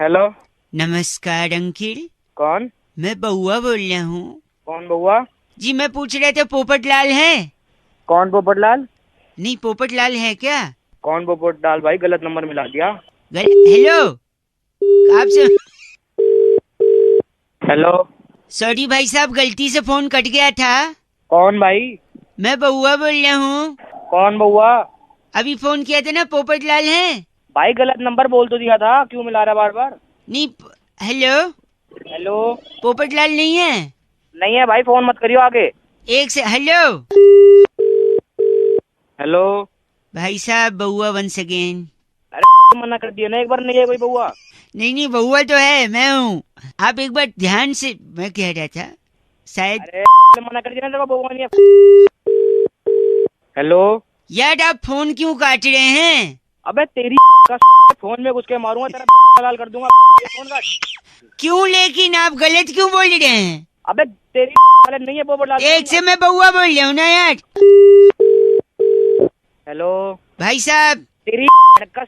Hello. नमस्कार uncle. कौन? मैं बउआ बोल रहा हूँ। कौन बउआ? जी मैं पूछ रहा था पोपट लाल है? कौन पोपट लाल? नहीं पोपट लाल है क्या? कौन पोपट लाल भाई? गलत नंबर मिला दिया। हेलो आपसे। हेलो। सॉरी भाई साहब गलती से फोन कट गया था। कौन भाई? मैं बउआ बोल रहा हूँ। कौन बउआ? अभी फोन किया था ना, पोपट लाल है? भाई गलत नंबर बोल तो दिया था, क्यों मिला रहा बार बार? नहीं हेलो, हेलो। पोपट लाल नहीं है? नहीं है भाई, फोन मत करियो आगे। एक से हेलो। हेलो। भाई साहब बउआ वंस अगेन। अरे मना कर दिया ना एक बार, नहीं है कोई बउआ। नहीं बउआ तो है, मैं हूँ। आप एक बार ध्यान से, मैं कह रहा था शायद। अरे मना कर दिया ना, बउआ नहीं है। हेलो। यार आप फोन क्यों काट रहे हैं? अबे तेरी का फोन में घुस के मारूंगा, तेरा लाल कर दूंगा। फोन काट। क्यों लेकिन आप गलत क्यों बोल रहे हैं? अबे तेरी वाले नहीं है पोपट लाल। एक से मैं बउआ बोल रहा हूँ ना यार। हेलो। भाई साहब तेरी का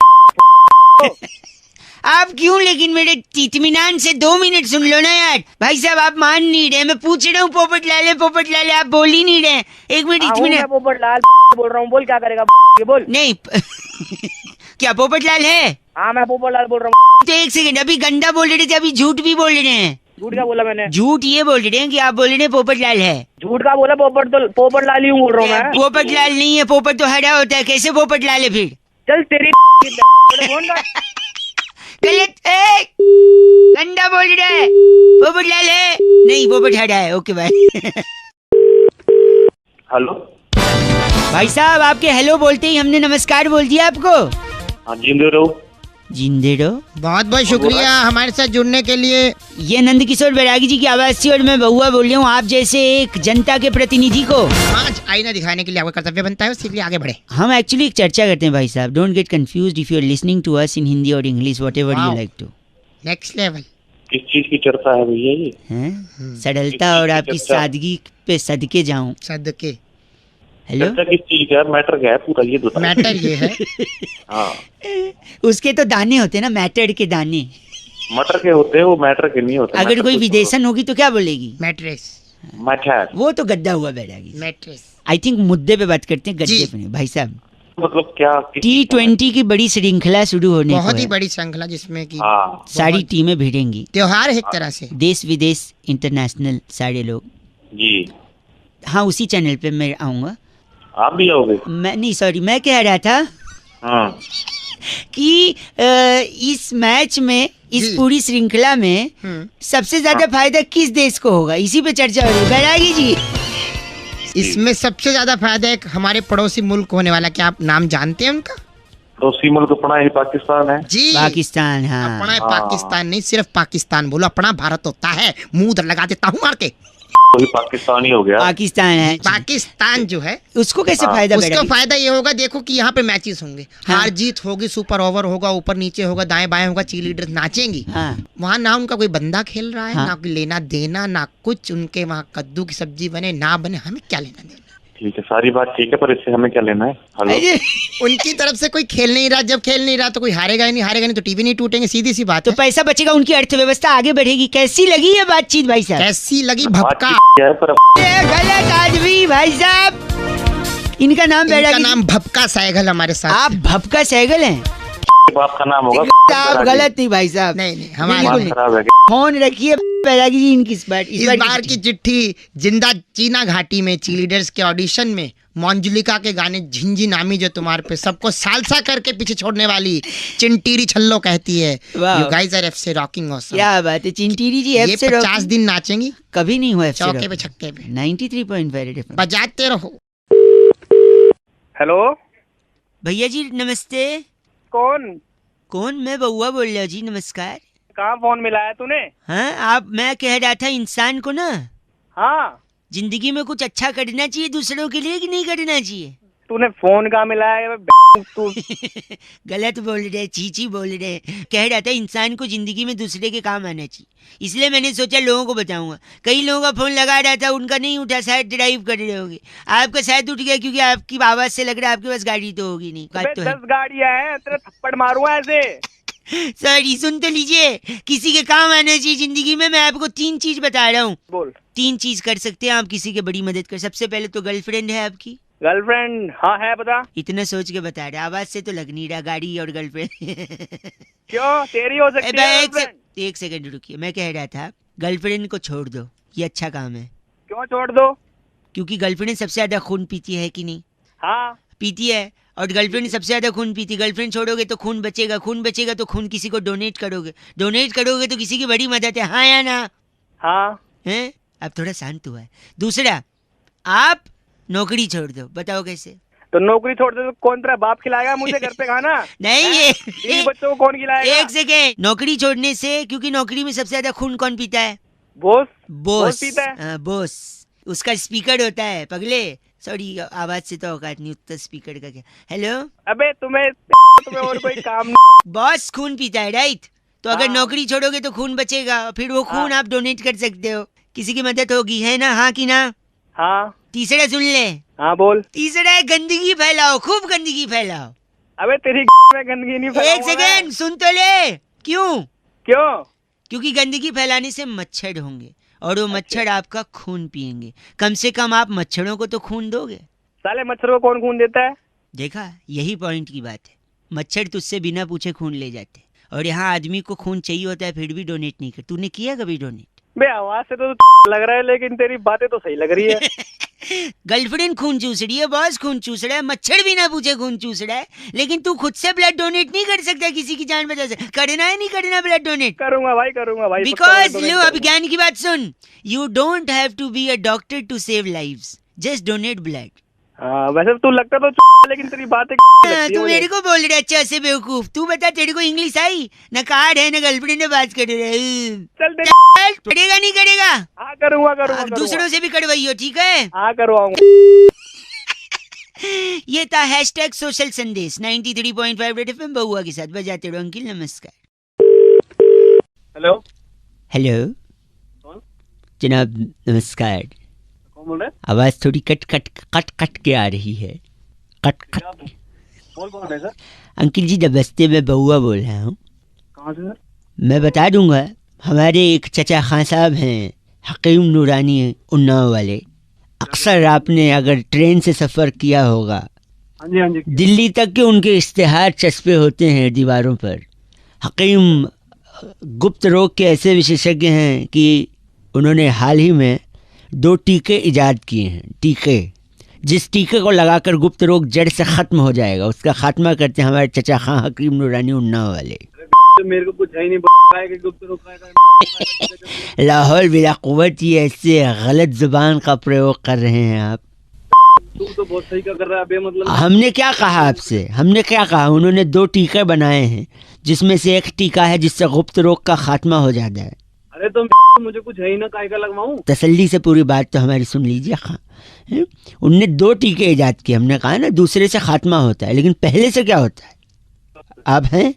आप क्यों लेकिन मेरे इत्मीनान से 2 मिनट सुन लो ना यार। भाई साहब आप मान नहीं रहे, मैं पूछ रहा हूँ पोपट लाल है पोपट लाल है, आप बोल ही नहीं रहे। एक मिनट इत्मीनान। मैं पोपट लाल बोल रहा हूँ, बोल क्या करेगा ये बोल। नहीं क्या पोपट लाल है? हाँ मैं पोपट लाल बोल रहा हूँ। तो एक सेकंड, अभी गंदा बोल रहे थे, अभी झूठ भी बोल रहे हैं। झूठ क्या बोला मैंने? झूठ ये बोल रहे हैं कि आप बोल रहे हैं पोपट लाल है। झूठ का बोला? पोपट लाल ही हूँ बोल रहा हूँ मैं। पोपट लाल नहीं है, पोपट तो हरा होता है, कैसे पोपट लाल है फिर? चल तेरी फोन का गलत है, गंदा बोल रहा है। पोपट लाल है नहीं, पोपट हरा है। Okay bye. हेलो। भाई साहब आपके हेलो बोलते ही हमने नमस्कार बोल दिया आपको। हाँ जिंदे रहो। जिंदे रहो। बहुत बहुत शुक्रिया हमारे साथ जुड़ने के लिए। ये नंद किशोर बैरागी जी की आवाज थी और मैं बउआ बोल रहा हूँ आप जैसे एक जनता के प्रतिनिधि को आज आईना दिखाने के लिए आपका कर्तव्य बनता है, इसलिए आगे बढ़े। हम एक्चुअली एक चर्चा करते हैं भाई साहब। Don't get confused if you are listening to us in Hindi और English, whatever you like to. Next level. किस चीज की चर्चा है भैया ये? हैं सरलता और आपकी सादगी पे सदके जाऊं। सदके। हेलो। चर्चा किस चीज का है? मैटर क्या है पूरा ये बताओ। मैटर ये है। हाँ उसके तो दाने होते हैं ना, मैटर के दाने। मटर के होते हैं वो, मैटर के नहीं होते। अगर कोई विदेशन होगी तो क्या बोलेगी? मैट्रेस। मैटर वो तो गद्दा हुआ बैरागी। मैट्रेस। आई थिंक मुद्दे पे बात करते हैं, गद्दे जी। पे नहीं। भाई साहब मतलब क्या? T20 की बड़ी श्रृंखला शुरू होने बहुत को ही है। बड़ी श्रृंखला जिसमें कि हाँ सारी टीमें भिड़ेंगी। त्योहार है एक तरह से। देश विदेश इंटरनेशनल सारे लोग। जी। हाँ उसी चैनल पे मैं आऊंगा। आप भी आओगे? मैं नहीं, सॉरी, मैं कह रहा था हाँ कि इस मैच में, इस जी। पूरी श्रृंखला में सबसे ज्यादा फायदा किस देश को होगा, इसी पे चर्चा हो रही है बैरागी जी। इसमें सबसे ज्यादा फायदा एक हमारे पड़ोसी मुल्क होने वाला, क्या आप नाम जानते हैं उनका? तो उसी मुल्क अपना ही पाकिस्तान है। जी पाकिस्तान। हाँ अपना पाकिस्तान नहीं, सिर्फ पाकिस्तान बोलो, अपना भारत होता है। मुंह लगा देता हूँ मार के। वही पाकिस्तान ही हो गया। पाकिस्तान है। पाकिस्तान जो है उसको कैसे फायदा उसका बैरागी? फायदा ये होगा, देखो कि यहाँ पे मैचेस होंगे, हाँ। हार जीत होगी, सुपर ओवर होगा, ऊपर नीचे होगा, दाएं बाएं होगा, चीयर लीडर नाचेंगी। हाँ वहाँ ना उनका कोई बंदा खेल रहा है, हाँ। ना कोई लेना देना, ना कुछ। उनके वहाँ कद्दू की सब्जी बने ना बने, हमें क्या लेना देना। ठीक है, सारी बात ठीक है, पर इससे हमें क्या लेना है? हेलो। अरे, उनकी तरफ से कोई खेल नहीं रहा, जब खेल नहीं रहा तो कोई हारेगा ही नहीं, हारेगा नहीं तो टीवी नहीं टूटेंगे, सीधी सी बात तो है। पैसा बचेगा, उनकी अर्थव्यवस्था आगे बढ़ेगी। कैसी लगी ये बातचीत भाई साहब? कैसी लगी भपका? बातचीत क्या है पर ये गलत आदमी भाई साहब। इनका नाम इनका बैरागी। नाम भपका सहगल हमारे साथ। आप भपका सहगल हैं? बाप का नाम होगा। आप गलत नहीं भाई साहब। नहीं हमारे बिल्कुल बात नहीं। खराब है। फोन रखिए बैरागी जी, इनकी इस बार की चिट्ठी जिंदा चीना घाटी में लीडर्स के ऑडिशन में मंजुलिका के गाने झिंझिनामी जो तुम्हारे पे सबको सालसा करके पीछे छोड़ने वाली चिंटीरी छल्लो कहती है, वाह। यू गाइस आर एफसी रॉकिंग ऑसम। क्या बात है चिंटीरी जी। ये FC 50 दिन नाचेंगी कभी नहीं हुआ FC चौके पे रॉक। छक्के पे 93.5 FM। बजाते रहो। हेलो। भैया जी नमस्ते। कौन? कौन? मैं बउआ बोल रहा हूँ जी, नमस्कार। कहाँ फोन मिलाया तूने? हाँ आप, मैं कह रहा था इंसान को ना हाँ जिंदगी में कुछ अच्छा करना चाहिए दूसरों के लिए कि नहीं करना चाहिए? तूने फोन कहाँ मिलाया? तू गलत बोल रहे, चीची बोल रहे। कह रहा था इंसान को जिंदगी में दूसरे के काम आना चाहिए, इसलिए मैंने सोचा लोगों को बताऊंगा। कई लोगों का फोन लगा रहा था, उनका नहीं उठा, शायद ड्राइव कर रहे होंगे। आपका शायद उठ गया क्योंकि आपकी आवाज से लग रहा है आपके पास गाड़ी तो होगी नहीं। बात तो है। 10 गाड़ियां हैं, तेरे थप्पड़ मारूंगा ऐसे। सॉरी, सुन तो लीजिए, किसी के काम आना चाहिए जिंदगी में। मैं आपको 3 चीज बता रहा हूँ। बोल। 3 चीज कर सकते हैं आप किसी की बड़ी मदद कर। सबसे पहले तो गर्लफ्रेंड है आपकी? गर्लफ्रेंड हाँ है, बता। इतना सोच के बता रहे, आवाज से तो लग नहीं रहा। गाड़ी और गर्लफ्रेंड। क्यों, तेरी हो सकती है गर्लफ्रेंड? एक सेकंड रुकिए, मैं कह रहा था गर्लफ्रेंड को छोड़ दो, ये अच्छा काम है। क्यों छोड़ दो? क्योंकि गर्लफ्रेंड सबसे ज्यादा खून पीती है कि नहीं? हाँ पीती है, और गर्लफ्रेंड सबसे ज्यादा खून पीती। गर्लफ्रेंड छोड़ोगे तो खून बचेगा, खून बचेगा तो खून किसी को डोनेट करोगे, डोनेट करोगे तो किसी की बड़ी मदद है। हाँ या ना? हाँ। हैं? अब थोड़ा शांत हुआ है। दूसरा, आप नौकरी छोड़ दो। बताओ कैसे? तो नौकरी छोड़ दे तो कौन तेरा बाप खिलाएगा मुझे घर पे खाना? नहीं, बीवी बच्चों को कौन खिलाएगा? एक सेकेंड। नौकरी छोड़ने से, क्योंकि नौकरी में सबसे ज्यादा खून कौन पीता है? बॉस। बॉस पीता है। हाँ, बॉस। उसका स्पीकर होता है पगले। सॉरी, आवाज से तो औकात नहीं उतना स्पीकर का। क्या? हेलो, अबे तुम्हें और कोई काम नहीं? बॉस खून पीता है, राइट? तो अगर हाँ। नौकरी छोड़ोगे तो खून बचेगा, फिर वो खून हाँ। आप डोनेट कर सकते हो, किसी की मदद होगी, है ना? हाँ कि ना? हाँ। तीसरा सुन ले। हाँ बोल। तीसरा है गंदगी फैलाओ, खूब गंदगी फैलाओ। अबे तेरी में गंदगी नहीं एक फैलाऊंगा मैं। सेकेंड, सुन तो ले। क्यों? क्यों? क्योंकि गंदगी फैलाने से मच्छर होंगे, और वो मच्छर आपका खून पिएंगे। कम से कम आप मच्छरों को तो खून दोगे। साले मच्छर को कौन खून देता है? देखा, यही पॉइंट की बात है। मच्छर तुझसे बिना पूछे खून ले जाते, और यहाँ आदमी को खून चाहिए होता है फिर भी डोनेट नहीं कर। तूने किया कभी डोनेट? बे आवाज से तो लग रहा है, लेकिन तेरी बातें तो सही लग रही है। गर्लफ्रेंड खून चूस रही है, बॉस खून चूस रहा है, मच्छर बिना पूछे खून चूस रहा है, लेकिन तू खुद से ब्लड डोनेट नहीं कर सकता किसी की जान बचा से। करना है नहीं करना ब्लड डोनेट? करूंगा भाई, करूंगा भाई। बिकॉज लो, अब ज्ञान की बात सुन। You don't have to be a doctor to save lives, just donate blood. हाँ वैसे तू लगता तो लेकिन तेरी बातें तू मेरे को बोल रहा है अच्छा से बेवकूफ। तू बता, तेरे को इंग्लिश आई? न कार्ड है न गर्लफ्रेंड ने बात कर रहे। चल दे। करेगा नहीं करेगा? हाँ करूंगा करूंगा दूसरों से भी करवाइयो, ठीक है? हाँ करवाऊंगा। ये था हैशटैग सोशल संदेश 93.5 रेड एफएम बहुआ के साथ। बजाते रहो अंकिल। नमस्कार। हेलो। हेलो कौन? जनाब नमस्कार। कौन बोल रहे? आवाज थोड़ी कट कट कट कट के आ रही है। Cut cut. बोल कौन है सर? अंकिल जी नमस्ते, मैं बहुआ बोल रहा हूँ। कहाँ से सर? मैं बता दूंगा, हमारे एक चचा खां साहब हैं, हकीम नूरानी उन्नाव वाले। अक्सर आपने अगर ट्रेन से सफ़र किया होगा, हाँ जी हाँ जी। दिल्ली तक के उनके इश्तिहार चस्पे होते हैं दीवारों पर। हकीम गुप्त रोग के ऐसे विशेषज्ञ हैं कि उन्होंने हाल ही में 2 टीके इजाद किए हैं। टीके, जिस टीके को लगाकर गुप्त रोग जड़ से ख़त्म हो जाएगा, उसका खात्मा करते हैं हमारे चचा खां हकीम नूरानी उन्नाव वाले। तो मेरे को कुछ है ही नहीं कि गुप्त रोग का। लाहौल बिला कुव्वत, ये ऐसे गलत जुबान का प्रयोग कर रहे हैं आप। तू तो बहुत सही का कर रहा है बे, मतलब हमने क्या कहा आपसे? हमने क्या कहा? उन्होंने 2 टीके बनाए हैं, जिसमें से एक टीका है जिससे गुप्त रोग का खात्मा हो जाता है। अरे तो मुझे कुछ है ही ना, काय का लगवाऊं? तसल्ली से पूरी बात तो हमारी सुन लीजिए खां। उनने 2 टीके इजाद किए। हमने कहा ना दूसरे से खात्मा होता है, लेकिन पहले से क्या होता है? आप हैं?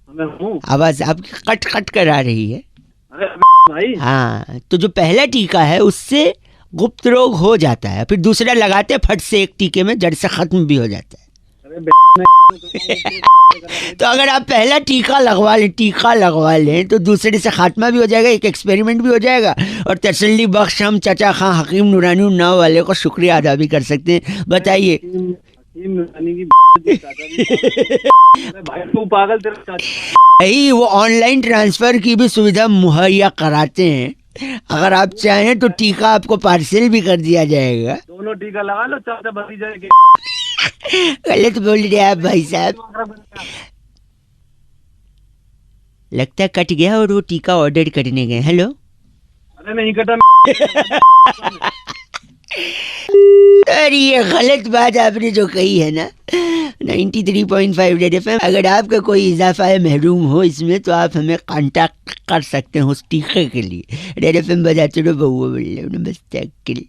मैं हूँ। आवाज आपकी कट कट कर आ रही है। अरे भाई। हाँ, तो जो पहला टीका है उससे गुप्त रोग हो जाता है, फिर दूसरा लगाते फट से एक टीके में जड़ से खत्म भी हो जाता है। तो अगर आप पहला टीका लगवा लें तो दूसरे से खात्मा भी हो जाएगा, एक एक्सपेरिमेंट भी हो जाएगा, और तसल्ली बख्श हम चचा खां हकीम नूरानी उन्नाव वाले को शुक्रिया अदा भी कर सकते हैं। बताइए। भाई तू पागल, तेरा चाचा। यही वो ऑनलाइन ट्रांसफर की भी सुविधा मुहैया कराते हैं। अगर आप चाहें तो टीका आपको पार्सल भी कर दिया जाएगा। दोनों टीका लगा लो, चाचा भतीजा के। गलत बोल रहे आप भाई साहब। लगता है कट गया और वो टीका ऑर्डर करने गए। हेलो। अरे नहीं कटा। अरे ये गलत बात आपने जो कही है ना। 93.5 रेड एफएम, अगर आपका कोई इजाफा है महरूम हो इसमें, तो आप हमें कांटेक्ट कर सकते हैं उस टीके के लिए। रेड एफएम बजाते रहो बहुआ बोल रहे हो। नमस्ते अंकिल।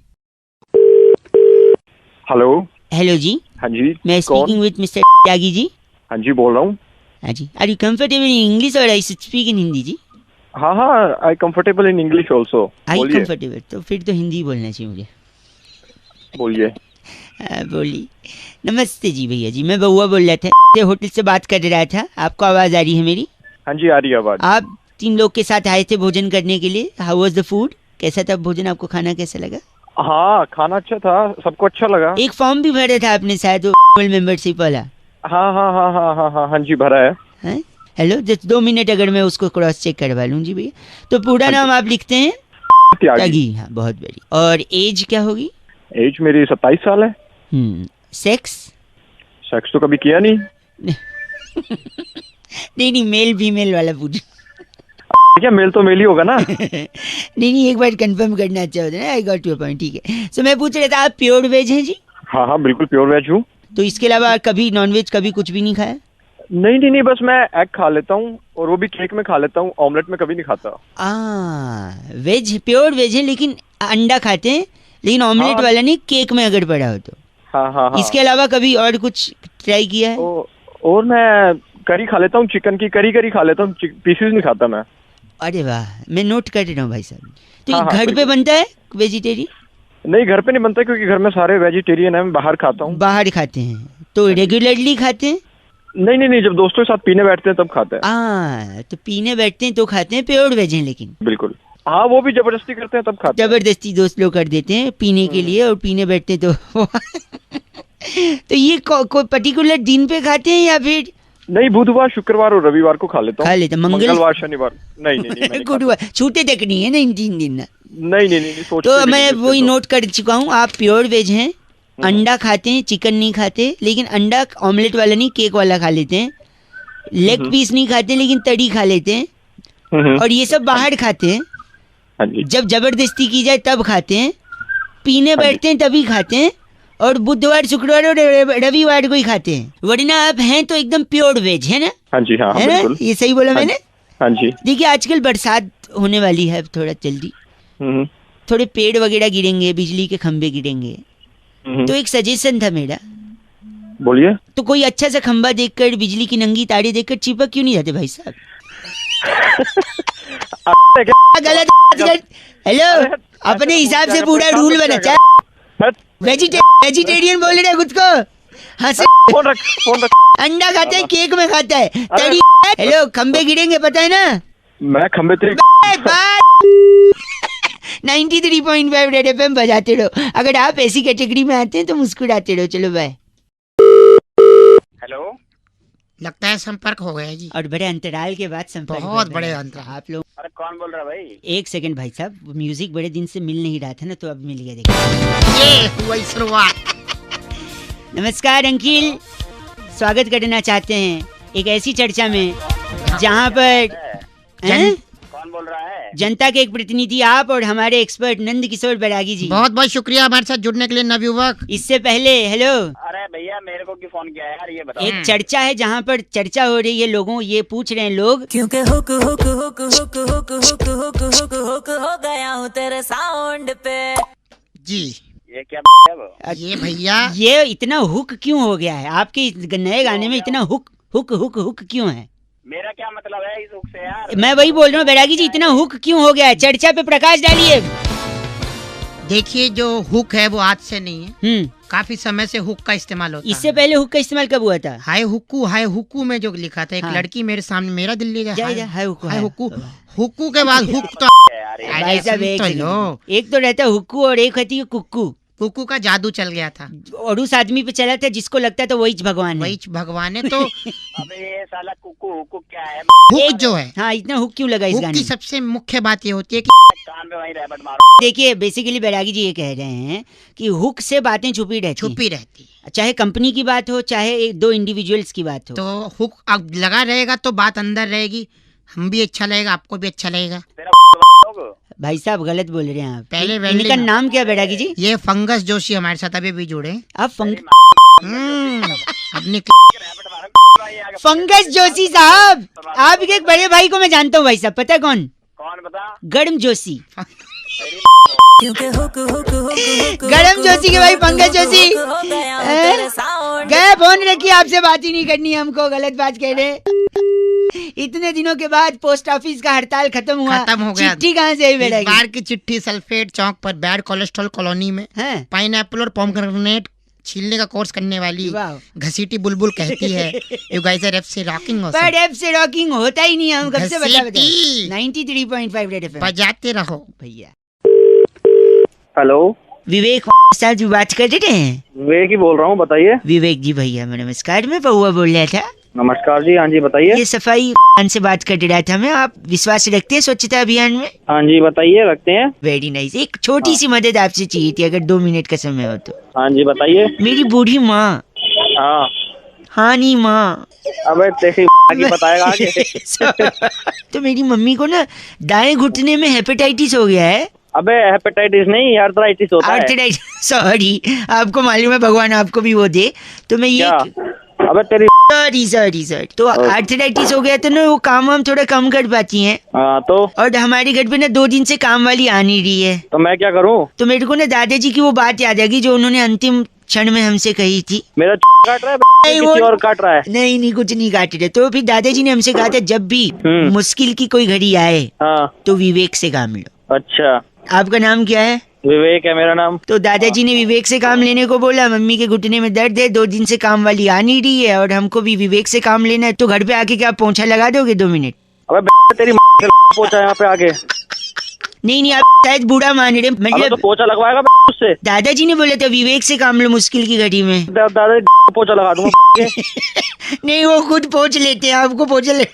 हेलो। हेलो जी। हाँ जी। मैं कौन? Speaking with mister Tyagi ji. हाँ जी बोल रहा हूँ। हाँ जी। Are you comfortable in English और I should speak in Hindi ji? हाँ हाँ, I comfortable in English also. I बोलिए कंफर्टेबल, तो फिर तो हिंदी बोलना चाहिए मुझे। बोलिए। बोली। नमस्ते जी भैया जी, मैं बहुआ बोल रहा था, होटल से बात कर रहा था। आपको आवाज़ आ रही है मेरी? हाँ जी, आ रही है आवाज। आप 3 लोग के साथ आए थे भोजन करने के लिए। How was the food? कैसा था भोजन? आपको खाना कैसा लगा? हाँ, खाना अच्छा था, सबको अच्छा लगा। एक फॉर्म भी भरा था आपने शायद, वो मेंबरशिप वाला। हाँ हाँ हाँ हाँ हाँ हाँ हाँ जी, भरा है। हैं? हेलो, जस्ट 2 मिनट अगर मैं उसको क्रॉस चेक करवा लूँ जी भैया। तो पूरा नाम आप लिखते हैं? त्यागी। हाँ, बहुत बड़ी। और एज क्या होगी? एज मेरी 27 साल है। सेक्स? सेक्स तो कभी किया नहीं। नहीं, मेल फीमेल वाला पूछ। क्या मेल तो मेल ही होगा ना। नहीं, एक बार कंफर्म करना अच्छा होता है ना। आई गॉट योर पॉइंट, ठीक है। सो मैं पूछ रहा था, आप प्योर वेज हैं जी? हाँ हाँ, बिल्कुल प्योर वेज हूँ। तो इसके अलावा कभी नॉन वेज कभी कुछ भी नहीं खाया? नहीं नहीं नहीं, बस मैं एग खा लेता हूँ, और वो भी केक में खा लेता हूँ, ऑमलेट में कभी नहीं खाता। वेज, प्योर वेज है लेकिन अंडा खाते हैं, लेकिन ऑमलेट हाँ। वाला नहीं, केक में अगर पड़ा हो तो। हाँ हाँ हाँ। इसके अलावा कभी और कुछ ट्राई किया है? और मैं करी खा लेता हूँ, चिकन की करी खा लेता हूँ, पीसेस नहीं खाता मैं। अरे वाह, मैं नोट कर रहा हूँ भाई साहब। तो हाँ, ये हाँ, घर पे बिल्कुल। बनता है वेजिटेरियन? नहीं, घर पे नहीं बनता, क्योंकि घर में सारे वेजिटेरियन है, मैं बाहर खाता हूँ। बाहर खाते हैं? तो रेगुलरली खाते हैं? नहीं नहीं नहीं, जब दोस्तों के साथ पीने बैठते हैं तब खाते हैं। तो पीने बैठते हैं तो खाते हैं, प्योर वेज हैं लेकिन। बिल्कुल। हाँ, वो भी जबरदस्ती करते हैं तब खाते हैं। जबरदस्ती दोस्त लोग कर देते हैं पीने के लिए, और पीने बैठते हैं तो तो ये कोई पर्टिकुलर दिन पे खाते हैं या फिर? नहीं, बुधवार, शुक्रवार और रविवार को खा लेता हूँ। खा लेते हैं। मंगलवार, शनिवार नहीं नहीं नहीं, मैं नहीं खाता। गुरुवार छूटे तक नहीं है ना इन 3 दिन ना। नहीं नहीं नहीं, सोचते तो भी मैं नहीं इससे वही तो। नोट कर चुका हूँ, आप प्योर वेज हैं। अंडा खाते हैं, चिकन नहीं खाते, लेकिन अंडा ऑमलेट वाला नहीं, केक वाला खा लेते हैं। लेग पीस नहीं खाते, लेकिन तड़ी खा लेते हैं। और ये सब बाहर खाते हैं, हाँ जी। जब जबरदस्ती की जाए तब खाते हैं। पीने बैठते हैं तभी खाते हैं, और बुधवार, शुक्रवार और रविवार को ही खाते हैं। वरना आप हैं तो एकदम प्योर वेज है ना? हाँ जी, हाँ हाँ, है ना? बिल्कुल। ये सही बोला मैंने? हाँ जी। देखिए, आजकल बरसात होने वाली है, अब थोड़ा जल्दी थोड़े पेड़ वगैरह गिरेंगे, बिजली के खंभे गिरेंगे। तो एक सजेशन था मेरा, बोलिए। तो कोई अच्छा सा खंभा देखकर, बिजली की नंगी तारे देखकर चिपक क्यों नहीं जाते भाई साहब? गलत। हेलो, अपने हिसाब से पूरा रूल बना। चाहे वेजिटेरियन बोल रहे खुद को, हंसे। फोन रख। अंडा खाते हैं, केक में खाता है, तड़ी। हेलो, खंबे गिरेंगे पता है ना? मैं खंबे तेरे 93.5 रेड एफएम बजाते रहो। अगर आप ऐसी कैटेगरी में आते हैं तो मुस्कुराते रहो। चलो बाय। हेलो, लगता है संपर्क हो गया जी। और बड़े अंतराल के बाद संपर्क बहुत कर बड़े रहे हैं। अंतराल। आप लोग अरे कौन बोल रहा है भाई? 1 सेकंड भाई साहब, म्यूजिक बड़े दिन से मिल नहीं रहा था ना, तो अब मिल गया। देखिए, ये हुई शुरुआत। नमस्कार अंकिल, स्वागत करना चाहते हैं एक ऐसी चर्चा में जहां पर हैं? कौन बोल रहा है? जनता के एक प्रतिनिधि आप और हमारे एक्सपर्ट नंद किशोर बैरागी जी। बहुत बहुत शुक्रिया हमारे साथ जुड़ने के लिए नवयुवक। इससे पहले हेलो, अरे भैया, मेरे को क्यों फोन किया है यार, ये बताओ। एक चर्चा है जहां पर चर्चा हो रही है, लोगों ये पूछ रहे हैं लोग, क्योंकि hook hook hook hook hook hook hook hook hook हो गया हूँ तेरे साउंड पे। जी, ये क्या है वो? ये भैया ये इतना हुक क्यों हो गया है आपके इस नए गाने में? इतना हुक हुक हुक हुक क्यों है? मेरा क्या मतलब है इस हुक से यार? मैं वही बोल रहा हूँ बैरागी जी, इतना हुक क्यों हो गया है? चर्चा पे प्रकाश डालिए। देखिए, जो हुक है वो आज से नहीं है, काफी समय से हुक का इस्तेमाल होता इससे है। पहले हुक का इस्तेमाल कब हुआ था? हाय हुक्कू में जो लिखा था, एक हाँ। लड़की मेरे सामने, मेरा दिल्ली का जा, हाय हुक्कू, हाय हाय हुक्कू। हुक्कू के बाद हुक तो यार ये- अरे भाई साहब, सुन एक तो सेकंड। लो। एक तो रहता है हुक्कू और एक होती है कुक्कू। कुक्कू का जादू चल गया था, और उस आदमी पे चला था जिसको लगता था वही भगवान है। वही भगवान है। तो अबे ये साला कुकू हुकू क्या है? हुक जो है, हाँ, इतना हुक क्यों लगा इस हुक गाने की में? 'सबसे मुख्य बात ये होती है कि कान पे वहीं रैबट मारो। देखिए, बेसिकली बैरागी जी ये कह रहे हैं कि हुक से बातें छुपी रहती हैं। छुपी रहती है। चाहे कंपनी की बात हो, चाहे एक दो इंडिविजुअल्स की बात हो। तो हुक अब लगा रहेगा तो बात अंदर रहेगी, हम भी अच्छा लगेगा, आपको भी अच्छा लगेगा। तेरा लोग भाई साहब, गलत बोल रहे हैं आप। पहले इनका वेल्डिंग- नाम क्या बैरागी जी? ये फंगस जोशी हमारे साथ अभी भी जुड़े हैं। आप अपनी रैबट मारो भाई आगे। फंगस जोशी साहब, आपके एक बड़े भाई को मैं जानता हूँ भाई साहब, पता है कौन? कौन बता? गर्म जोशी। क्योंकि हुक हुक हुक हुक गरम जोशी के भाई पंकज जोशी हो गया हूँ तेरे साउंड। गए फोन रखिए, आपसे बात ही नहीं करनी है हमको, गलत बात कह रहे। इतने दिनों के बाद पोस्ट ऑफिस का हड़ताल खत्म हुआ, खत्म हो गया। चिट्ठी कहाँ से आई इस बैठेगी? बार की चिट्ठी सल्फेट चौक पर बैड कोलेस्ट्रॉल कॉलोनी में हैं? पाइनएप्पल और पोमग्रेनेट छीलने का कोर्स करने वाली वाह। घसीटी बुलबुल कहती है यू गाइस आर से रॉकिंग हो पर एफ से रॉकिंग होता ही नहीं, हम कब से बता घसीटी। 93.5 रेड एफएम बजाते रहो। भैया। हेलो, विवेक साहब जी बात कर रहे हैं? विवेक ही बोल रहा हूँ, बताइए। विवेक जी भैया नमस्कार, मैं पहुआ बोल रहा था। नमस्कार जी, हाँ जी बताइए। ये सफाई से बात कर रहा था मैं। आप विश्वास रखते हैं स्वच्छता अभियान में? हाँ जी बताइए, रखते हैं। Very nice. एक छोटी सी मदद आपसे चाहिए थी, अगर 2 मिनट का समय हो तो। हाँ जी बताइए। मेरी बूढ़ी माँ, हाँ। हाँ नहीं माँ, अबे तेरी की बताएगा आगे। तो मेरी मम्मी को ना दाएं घुटने में हेपेटाइटिस हो गया है। अबे हेपेटाइटिस नहीं, आर्थराइटिस होता है। आर्थराइटिस, सॉरी, आपको मालूम है, भगवान आपको भी वो दे। तो मैं ये क्या? अबे तेरी सॉरी तो आर्थराइटिस हो गया तो ना वो काम हम थोड़ा कम कर पाती हैं। हाँ तो और हमारे घर पे ना 2 दिन से काम वाली आ नहीं रही है। तो मैं क्या करूँ? तो मेरे को ना दादाजी की वो बात याद आ गई जो उन्होंने अंतिम क्षण में हमसे कही थी। मेरा काट रहा है नहीं, किसी और काट रहा है। नहीं कुछ नहीं काट रहे। तो फिर दादाजी ने हमसे कहा था जब भी मुश्किल की कोई घड़ी आए हाँ। तो विवेक से काम लो। अच्छा, आपका नाम क्या है? विवेक है मेरा नाम। तो दादाजी ने विवेक से काम लेने को बोला। मम्मी के घुटने में दर्द है, 2 दिन से काम वाली आ नहीं रही है और हमको भी विवेक से काम लेना है। तो घर पे आके क्या आप पोंछा लगा दोगे 2 मिनट? अबे तेरी पोछा यहाँ पे आके। नहीं आप शायद बूढ़ा मान रहे, अबे मतलब तो पोछा लगवाएगा उससे। दादाजी ने बोला था विवेक से काम लो मुश्किल की घड़ी में। दादा पोछा लगा दूंगा। नहीं वो खुद पोंछ लेते हैं, आपको पोछा ले।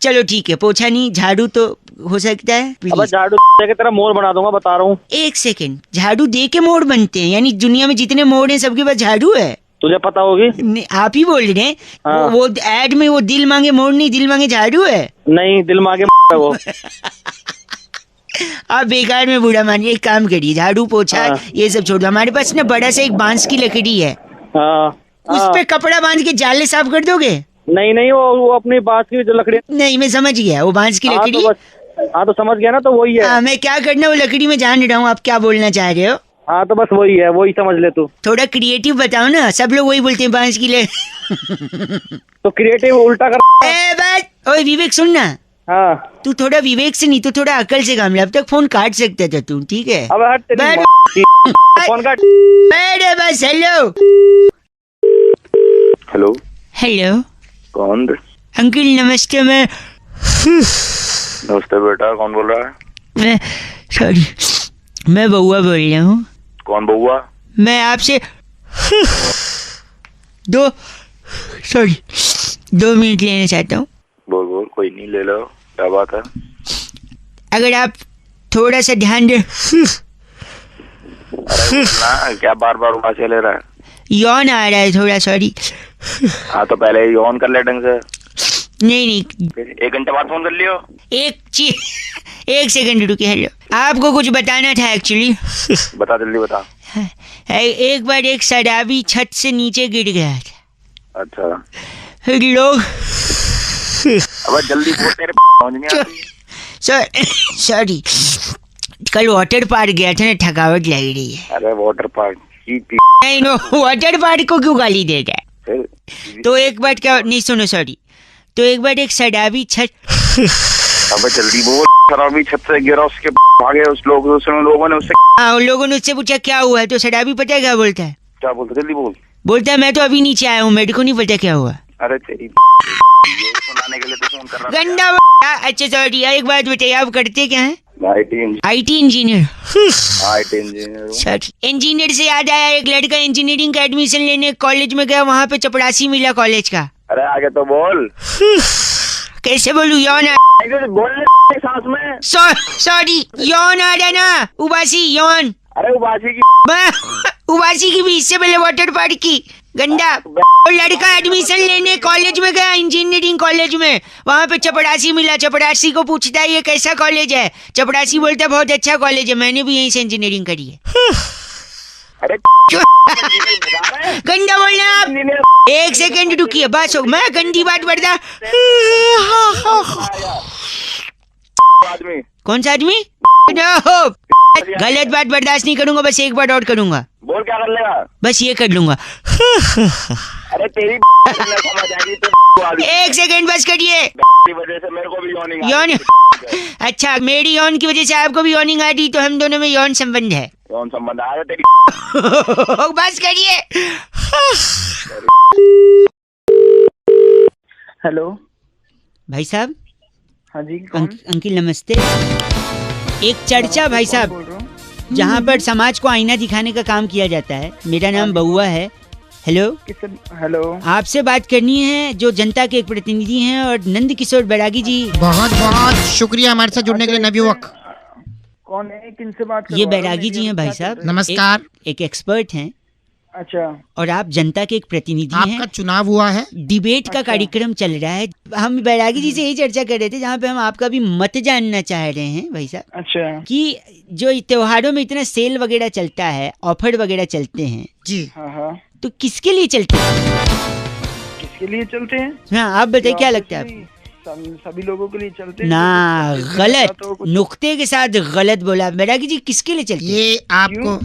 चलो ठीक है, पोछा नहीं झाड़ू तो हो सकता है। अबे प्लीज झाड़ू देके तेरा मोर बना दूंगा, बता रहा हूँ। 1 सेकंड, झाड़ू दे के मोड़ बनते हैं? यानी दुनिया में जितने मोड़ हैं सबके पास झाड़ू है? तुझे पता होगी। नहीं, आप ही बोल रहे हैं। हाँ। वो एड में वो दिल मांगे मोड़ नहीं, दिल मांगे झाड़ू है। नहीं, दिल मांगे है वो। आप बेकार में बूढ़ा मानिए, एक काम करिए, झाड़ू पोछा हाँ। ये सब छोड़ दो। हमारे पास ना बड़ा सा एक बांस की लकड़ी है, हाँ उस हाँ। पे कपड़ा बांध के जाले साफ कर दोगे? नहीं वो अपनी बात की जो लकड़ी। नहीं मैं समझ गया, वो बांस की हाँ लकड़ी। तो बस, हाँ तो समझ गया ना, तो वही है। हाँ, मैं क्या करना वो लकड़ी में जान रहा हूँ, आप क्या बोलना चाह रहे हो? हाँ तो बस वही है, वही समझ ले तू। थोड़ा क्रिएटिव बताओ ना, सब लोग वही बोलते हैं बांस की तो क्रिएटिव उल्टा कर। ए बस, ओए विवेक सुन ना, हाँ। तू थोड़ा विवेक से नहीं, तू थोड़ा अकल से काम ले। अब तक फोन काट सकता था तू, ठीक है? अब हट तेरी बैठ। माँ की। फोन काट। अरे बस, हेलो हेलो, हेलो कौन? अंकल नमस्ते। नमस्ते बेटा, कौन बोल रहा है? मैं सॉरी, मैं बउआ बोल रहा हूँ। कौन बउआ? मैं आपसे 2 मिनट लेना चाहता हूँ। बोल, कोई नहीं, ले लो, क्या बात है? अगर आप थोड़ा सा ध्यान दे। ना क्या बार बार उबास ले रहा है? यौन आ रहा है थोड़ा, सॉरी। हाँ तो पहले ही ऑन कर ले ढंग से। नहीं फिर 1 घंटे बाद फोन कर लियो। एक सेकंड रुकिए। हेलो, आपको कुछ बताना था एक्चुअली। बता, जल्दी बता। एक बार एक शराबी छत से नीचे गिर गया था। अच्छा, फिर लोग अब जल्दी बोल, तेरे समझ नहीं आती। सॉरी, कल वाटर पार्क गया था ना, थकावट लग रही है। अरे वाटर पार्क की नहीं नो, वाटर पार्क को क्यों गाली दे रहा है? फिर तो एक बार क्या नहीं, सुनो सॉरी। तो एक बार एक शराबी छत। अब जल्दी बोल। शराबी छत से गिरा, उसके भागे उस लोगों ने उससे। हाँ, उन लोगों ने उससे पूछा क्या हुआ है, तो शराबी पता है क्या बोलता है? क्या बोलते? जल्दी बोल। बोलता है मैं तो अभी नीचे आया हूँ, मेरे को नहीं पता क्या हुआ। अरे तेरी ये सुनाने के लिए तो फोन कर रहा था। गंदा। अच्छा सॉरी, एक बात बताइए, आप करते क्या हैं? IT engineer. IT engineer. Sorry, engineer से याद आया, एक लड़का इंजीनियरिंग का एडमिशन लेने कॉलेज में गया, वहाँ पे चपरासी मिला कॉलेज का। अरे आगे तो बोल। कैसे बोलूं, यौन बोलने सांस में। सॉरी, यौन आ रहा ना, उबासी यौन। अरे उबासी की उबासी की भी, इससे पहले वाटर पार्क की। गंदा। वो लड़का एडमिशन लेने कॉलेज में गया, इंजीनियरिंग कॉलेज में, वहाँ पे चपरासी मिला। चपरासी को पूछता है ये कैसा कॉलेज है? चपरासी बोलता है बहुत अच्छा कॉलेज है, मैंने भी यहीं से इंजीनियरिंग करी है। अरे गंदा बोल रहे हैं आप। 1 सेकंड रुकिए, बस मैं गंदी बात बढ़ता। आदमी कौन सा आदमी? गलत बात बर्दाश्त नहीं करूंगा, बस एक बार और करूंगा। बोल, क्या कर लेगा? बस ये कर लूंगा। अरे तेरी समझ आएगी तो 1 सेकंड बस करिए। की वजह से मेरे को भी यौनिंग यौन। अच्छा, मेरी यौन की वजह से आपको भी यौनिंग आ रही, तो हम दोनों में यौन संबंध है। कौन संबंध आया तेरी? बस करिए। हेलो भाई साहब। हाँ जी कौन? अंकिल नमस्ते। एक चर्चा भाई साहब बोल रहा हूँ। जहाँ पर समाज को आईना दिखाने का काम किया जाता है। मेरा नाम बउआ है। हेलो, किससे? हेलो आपसे बात करनी है जो जनता के एक प्रतिनिधि हैं और नंद किशोर बैरागी जी। बहुत बहुत शुक्रिया हमारे साथ जुड़ने के लिए नवयुवक। कौन है? किनसे बात कर? ये बैरागी जी हैं भाई साहब। नमस्कार। एक एक्सपर्ट हैं अच्छा और आप जनता के एक प्रतिनिधि आपका हैं। चुनाव हुआ है, डिबेट का कार्यक्रम चल रहा है। हम बैरागी जी से यही चर्चा कर रहे थे जहाँ पे हम आपका भी मत जानना चाह रहे हैं भाई साहब अच्छा कि जो त्योहारों में इतना सेल वगैरह चलता है, ऑफर वगैरह चलते हैं, जी हाँ हाँ तो किसके लिए चलते हैं? किसके लिए चलते हैं? हाँ आप बताइए, क्या लगता है आपको? सभी लोगों के लिए चलते हैं। ना, तो गलत, कुछ- नुक्ते के साथ गलत बोला। बैरागी जी किसके लिए चलते हैं? ये आपको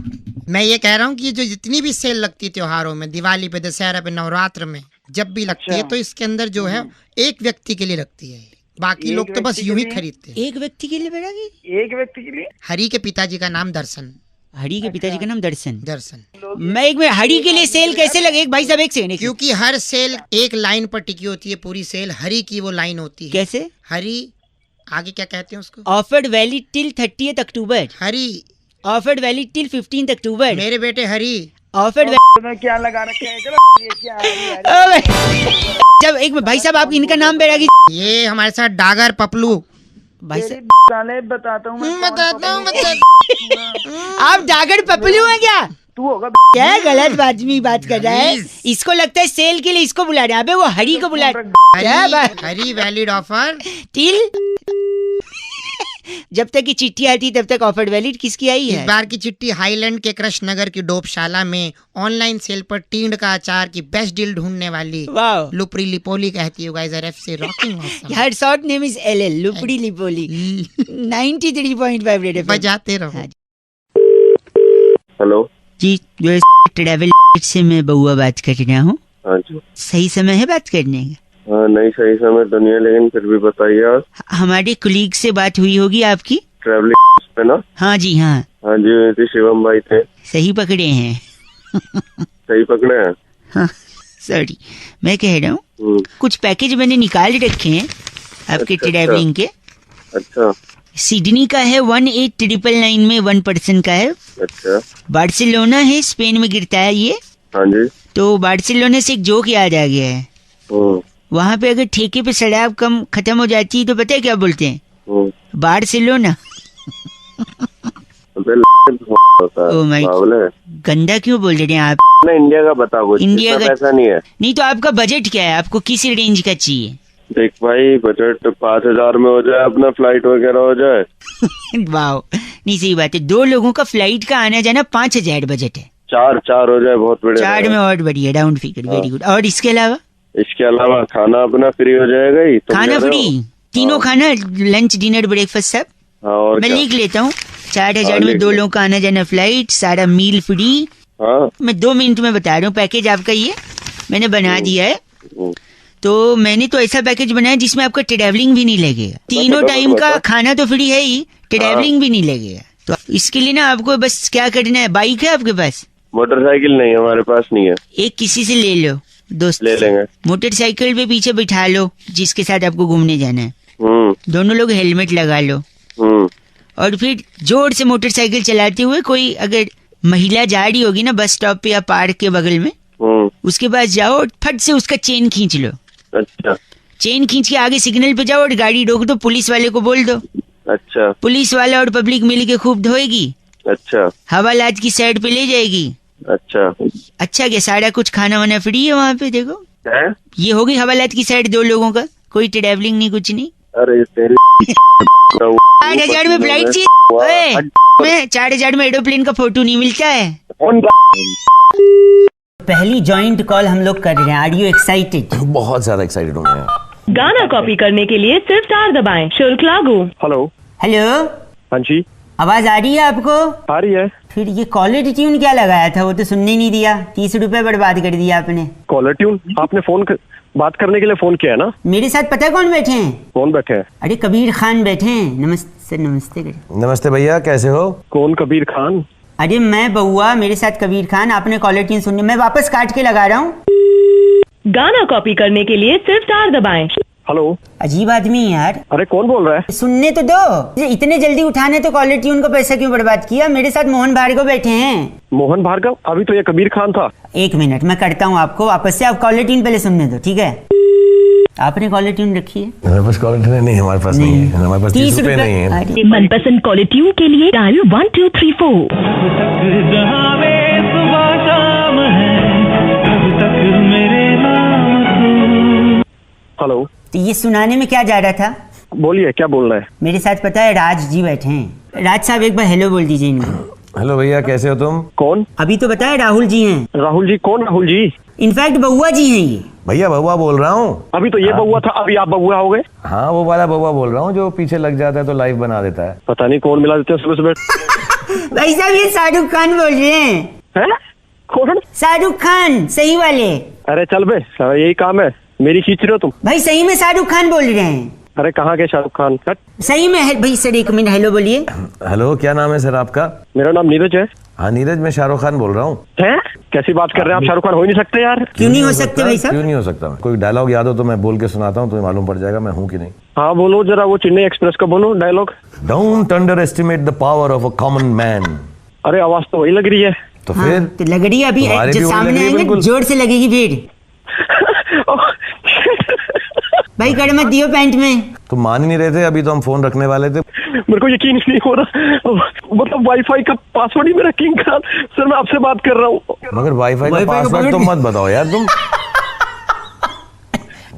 मैं ये कह रहा हूँ कि ये जो जितनी भी सेल लगती है त्योहारों में, दिवाली पे, दशहरा पे, नवरात्र में जब भी लगती है अच्छा। तो इसके अंदर जो है एक व्यक्ति के लिए लगती है, बाकी एक लोग तो बस व्यक्ति यूं ही के लिए? खरीदते हैं। एक व्यक्ति के लिए बैरागी? एक व्यक्ति के लिए? हरि के पिताजी का नाम दर्शन। हरि के पिताजी का नाम दर्शन। दर्शन मैं एक मिनट, हरि के लिए सेल कैसे लगे? एक भाई साहब एक सेकंड। क्योंकि हर सेल एक लाइन पर टिकी होती है, पूरी सेल हरि की वो लाइन होती है। कैसे? हरि आगे क्या कहते हैं उसको? ऑफर्ड वैलिड टिल 30 अक्टूबर। हरि ऑफर्ड वैलिड टिल 15 अक्टूबर। मेरे बेटे हरि। ऑफर्ड मैं क्या लगा रखे हैं? चलो, ये क्या है? जब एक मिनट भाई साहब, आप इनका नाम बैरागी? ये हमारे साथ डागर पपलू। भाई तेरी साहब साले बताता हूँ मैं। बताता हूँ आप डागर पपलू हैं क्या? तू होगा क्या गलत आदमी बात कर रहा है। इसको लगता है सेल के लिए इसको बुला रहे हैं। अबे वो हरि को बुला रहे हैं। क्या बात? Hari valid offer. टिल जब तक की चिट्ठी आती तब तक ऑफर वैलिड। किसकी आई इस है? बार की चिट्ठी हाईलैंड के कृष्ण नगर की डोपशाला में ऑनलाइन सेल पर टींड का अचार की बेस्ट डील ढूंढने वाली वाह, लुपरी लिपोली कहती है गाइस, आर से rocking awesome. Her short name is LL, लुपड़ी लिपोली। 93.5 red FM. बजाते रहो। हाँ हेलो। जी, जो ट्रैवल से मैं बउआ बात कर रहा हूँ। हाँ जी। सही समय है बात करने का? हाँ नहीं, सही समय तो नहीं है, लेकिन फिर भी बताइए आप। हमारे कुलीग से बात हुई होगी आपकी? ट्रैवलिंग पे ना? हाँ जी हाँ, हाँ जी, हुई थी, शिवम भाई थे। सही पकड़े हैं। सही पकड़े हैं? हाँ सॉरी, मैं कह रहा हूँ कुछ पैकेज मैंने निकाल रखे हैं आपके अच्छा, ट्रैवलिंग के। अच्छा सिडनी का है 18,999 में 1 पर्सन का है। अच्छा। बार्सिलोना है, स्पेन में गिरता है ये। हाँ जी। तो बार्सिलोना से एक जोक याद आ गया है। वहाँ पे अगर ठेके पे शराब कम खत्म हो जाती है तो पता है क्या बोलते हैं? बार्सिलोना। ओ माय, गंदा क्यों बोल रहे हैं आप? ना इंडिया का बता, कुछ इंडिया का पैसा नहीं है। नहीं तो आपका बजट क्या है? आपको किस रेंज का चाहिए? देख भाई, बजट 5,000 में हो जाए, अपना फ्लाइट वगैरह हो जाए। वाह, नहीं सही बात है। 2 लोगों का फ्लाइट का आना जाना 5,000 बजट है। 4 हो जाए, बहुत बढ़िया। 4 में और बढ़िया, राउंड फिगर, वेरी गुड। और इसके अलावा? इसके अलावा खाना अपना फ्री हो जाएगा ही। खाना फ्री, तीनों खाना, लंच डिनर ब्रेकफास्ट सब। हाँ, और मैं क्या? लिख लेता हूँ। 4,000 में 2 लोगों का आना जाना, फ्लाइट, सारा मील फ्री। हाँ, मैं 2 मिनट में बता रहा हूँ पैकेज आपका। ये मैंने बना दिया है। तो मैंने तो ऐसा पैकेज बनाया जिसमें आपका ट्रैवलिंग भी नहीं लगेगा। तीनों टाइम का खाना तो फ्री है ही, ट्रैवलिंग भी नहीं लगेगा। तो इसके लिए ना आपको बस क्या करना है, बाइक है आपके पास? मोटरसाइकिल नहीं है हमारे पास, नहीं है। एक किसी से ले लो, दोस्त ले लेंगे। मोटरसाइकिल पे पीछे बिठा लो जिसके साथ आपको घूमने जाना है। दोनों लोग हेलमेट लगा लो। और फिर जोर से मोटरसाइकिल चलाते हुए, कोई अगर महिला जा रही होगी ना बस स्टॉप पे या पार्क के बगल में, उसके पास जाओ और फट से उसका चेन खींच लो। अच्छा। चेन खींच के आगे सिग्नल पे जाओ और गाड़ी रोक दो, पुलिस वाले को बोल दो। अच्छा। पुलिस वाला और पब्लिक मिल के खूब धोएगी। अच्छा। हवालात की साइड पे ले जाएगी। अच्छा। अच्छा क्या, सारा कुछ खाना वाना फ्री है वहाँ पे? देखो है? ये होगी हवालात की साइड 2 लोगों का, कोई ट्रैवलिंग नहीं, कुछ नहीं। अरे तेरी 4,000 में फ्लाइट चाहिए? 4,000 में एरोप्लेन का फोटो नहीं मिलता है। पहली जॉइंट कॉल हम लोग कर रहे हैं। Are you excited? बहुत ज्यादा एक्साइटेड हूँ मैं। गाना कॉपी करने के लिए सिर्फ 4 दबाएं। शुल्क लागू। हेलो। हेलो, हाँ जी, आवाज आ रही है आपको? आ रही है। फिर ये कॉलर ट्यून क्या लगाया था? वो तो सुनने नहीं दिया। 30 रुपए बर्बाद कर दिया आपने। Caller tune? आपने बात करने के लिए फोन किया है ना? मेरे साथ पता है कौन बैठे हैं? कौन बैठे हैं? अरे कबीर खान बैठे हैं। नमस्ते, नमस्ते करें। नमस्ते भैया, कैसे हो? कौन कबीर खान? अरे मैं बउआ, मेरे साथ कबीर खान, आपने कॉलर ट्यून सुननी, मैं वापस काट के लगा रहा हूँ। गाना कॉपी करने के लिए सिर्फ स्टार दबाएं। हेलो, अजीब आदमी है यार। अरे कौन बोल रहा है? सुनने तो दो। इतने जल्दी उठाने तो कॉलर ट्यून को पैसा क्यों बर्बाद किया? मेरे साथ मोहन भार्गव बैठे हैं। मोहन भार्गव? अभी तो ये कबीर खान था। एक मिनट, मैं करता हूँ आपको वापस से, आप कॉलर ट्यून पहले सुनने दो, ठीक है? आपने कॉलर ट्यून रखी है? हमारे पास कॉलर ट्यून नहीं, हमारे पास नहीं है, हमारे पास 30 रुपए नहीं है। अरे मनपसंद कॉलर ट्यून के लिए डायल 1234। हेलो, तो ये सुनाने में क्या जा रहा था? बोलिए, क्या बोल रहे हैं? मेरे साथ पता है राज जी बैठे हैं। राज साहब एक बार हेलो बोल दीजिए इनको। हेलो भैया, कैसे हो तुम? कौन? अभी तो बताया राहुल जी हैं। राहुल जी? कौन राहुल जी? इनफैक्ट बउआ जी हैं ये। भैया बउआ बोल रहा हूँ। अभी तो ये बउआ था, अभी आप बउआ हो गए? हाँ, वो वाला बउआ बोल रहा हूँ जो पीछे लग जाता है तो लाइव बना देता है। पता नहीं कौन मिला देते हैं सुबह सुबह। भाई साहब ये शाहरुख खान बोल रहे हैं। हैं? कौन? शाहरुख खान, सही वाले। अरे चल बे, यही काम है, मेरी खींच रहे हो तुम। भाई सही में शाहरुख खान बोल रहे हैं। अरे कहाँ के शाहरुख खान? हट। सही में है भाई। सर एक मिनट, हेलो बोलिए। हेलो, क्या नाम है सर आपका? मेरा नाम नीरज है। हाँ नीरज, मैं शाहरुख खान बोल रहा हूँ। हैं? कैसी बात कर रहे हैं आप? शाहरुख खान हो ही नहीं सकते यार। क्यों नहीं हो सकते भाई साहब? क्यों नहीं हो सकता? कोई डायलॉग याद हो तो मैं बोल के सुनाता हूँ, तुम्हें मालूम पड़ जाएगा मैं हूँ कि नहीं। हाँ बोलो जरा, वो चेन्नई एक्सप्रेस का बोलो dialogue. Don't underestimate the power of a common man. अरे आवाज तो वही लग रही है। तो हाँ, फिर तो लग रही है अभी, तुम्हारी जो भी वही लग सामने रही है, आएंगे बिल्कुल। जोर से लगेगी फिर। भाई कर मत दियो पैंट में। तुम मान ही नहीं रहे थे, अभी तो हम फोन रखने वाले थे। मेरे को यकीन ही नहीं हो रहा, मतलब वाईफाई का पासवर्ड ही मेरा किंग खान। सर मैं आपसे बात कर रहा हूँ। मगर वाईफाई का पासवर्ड तो मत बताओ यार तुम।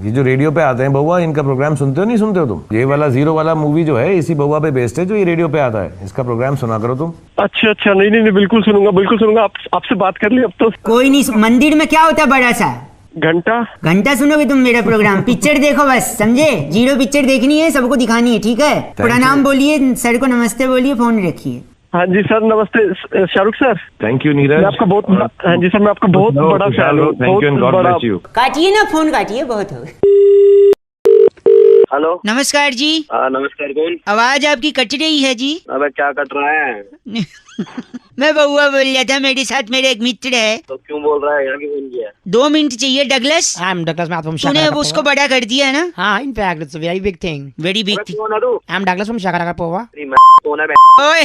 ये जो रेडियो पे आते हैं बउआ, इनका प्रोग्राम सुनते हो नहीं सुनते हो तुम? ये वाला जीरो वाला मूवी जो है इसी बउआ पे बेस्ड है जो ये रेडियो पे आता है। इसका प्रोग्राम सुना करो तुम। अच्छा अच्छा, नहीं नहीं नहीं, बिल्कुल सुनूंगा, बिल्कुल सुनूंगा। आपसे बात कर ली अब तो। कोई नहीं, मंदिर में क्या होता है बड़ा सा? घंटा। घंटा सुनोगे तुम मेरा प्रोग्राम? पिक्चर देखो बस, समझे? जीरो पिक्चर देखनी है, सबको दिखानी है, ठीक है? प्रणाम बोलिए सर को, नमस्ते बोलिए, फोन रखिए। हाँ जी सर, नमस्ते Shahrukh sir. Thank you Neeraj, मैं आपका बहुत, हाँ जी सर, मैं आपका बहुत बड़ा फैन हूँ। Thank you and God bless you. काटिए ना फोन, काटिए, बहुत हो। हेलो, नमस्कार जी। नमस्कार। कौन? आवाज आपकी कट रही है जी। अबे क्या कट रहा है? मैं बउआ बोल रहा था, मेरे साथ मेरा एक मित्र है। तो क्यों बोल रहा है? यहाँ की फोन किया? 2 मिनट चाहिए Douglas. I am Douglas from तूने शाकारा उसको बड़ा कर दिया है ना? हाँ, in fact it's a very big thing. Very big thing. कौन है तू? आई एम डगलस फ्रॉम शाकारा पोवा। कौन है? ओए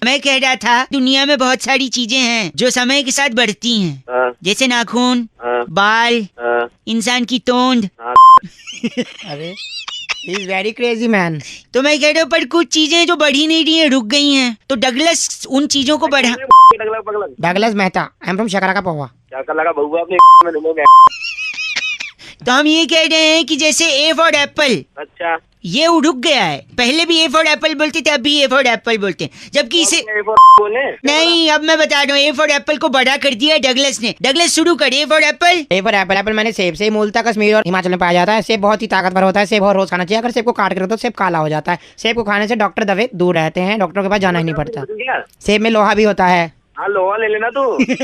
मैं कह रहा था, दुनिया में बहुत सारी चीजें हैं जो समय के साथ बढ़ती हैं, हाँ, जैसे नाखून, हाँ, बाल, हाँ। इंसान की तोंद। अरे he is very crazy man. तो मैं कह रहा हूँ, पर कुछ चीजें जो बढ़ी नहीं रही हैं, रुक गई हैं, तो डगलस उन चीजों को बढ़ा। Douglas Mehta, I am from शाकारा पोवा। क्या कर लगा बउआ अपने में ढूंढोगे? तो हम ये कह रहे हैं कि जैसे ए फॉर एप्पल, अच्छा, ये रुक गया है। पहले भी ए फॉर एप्पल बोलते थे, अब भी ए फॉर एप्पल बोलते हैं, जबकि इसे बोले नहीं, अब मैं बता रहा हूँ, ए फॉर एप्पल को बड़ा कर दिया डगलस ने। डगलस शुरू कर, A for Apple. A for Apple. Apple मैंने सेब से मूलतः कश्मीर और हिमाचल में पाया जाता है। सेब बहुत ही ताकतवर होता है, सेब बहुत रोज खाना चाहिए। अगर सेब को काट कर तो सेब काला हो जाता है। सेब को खाने से डॉक्टर दवे दूर रहते हैं, डॉक्टरों के पास जाना ही नहीं पड़ता। सेब में लोहा भी होता है। हाँ, लोहा ले लेना तू।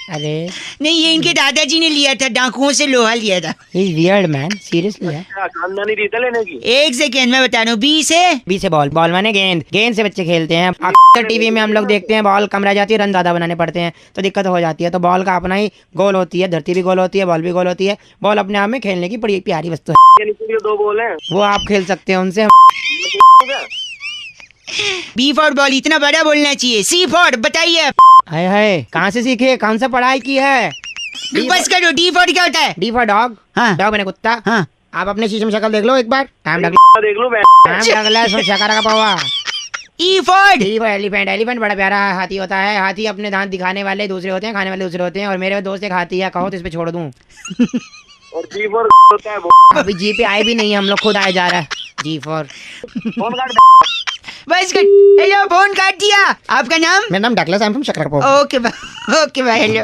अरे नहीं, ये इनके दादाजी ने लिया था, डाकुओं से लोहा लिया था। He is weird man, seriously है। खानदानी रीत है लेने की। एक सेकेंड मैं बता रहा हूँ, बी से बॉल, बॉल माने गेंद। गेंद से बच्चे खेलते हैं। अक्सर टीवी में हम लोग देखते हैं बॉल कम रह जाती है, रन ज्यादा बनाने पड़ते हैं तो दिक्कत हो जाती है। तो बॉल का अपना ही गोल होती है, धरती भी गोल होती है, बॉल भी गोल होती है। बॉल अपने आप में खेलने की बड़ी प्यारी वस्तु है। दो बॉल है, वो आप खेल सकते हैं उनसे। बी फॉर बॉल इतना बड़ा बोलना चाहिए। सी फॉर बताइए। हाय हाय, कहाँ से सीखे, कौन सा पढ़ाई की है? बस करो। डी फॉर क्या होता है? D for dog. हाँ। डॉग मैंने कुत्ता। हाँ। आप अपने शीशे में शक्ल देख लो एक बार। देख लो। शाकारा का पौवा। E for elephant. एलिफेंट बड़ा प्यारा हाथी होता है। हाथी अपने दांत दिखाने वाले दूसरे होते हैं, खाने वाले दूसरे होते हैं। और मेरे दोस्त एक हाथी है, कहो तो इस पे छोड़ दूं। और जी फॉर होता है वो। अभी जी पे आए भी नहीं है, हम लोग खुद आए जा रहा है। जी फॉर फोन काट। बस कर। हेलो, फोन काट दिया। आपका नाम? मेरा नाम डगलस, आई एम फ्रॉम शाकारा पोवा। Okay bye, hello.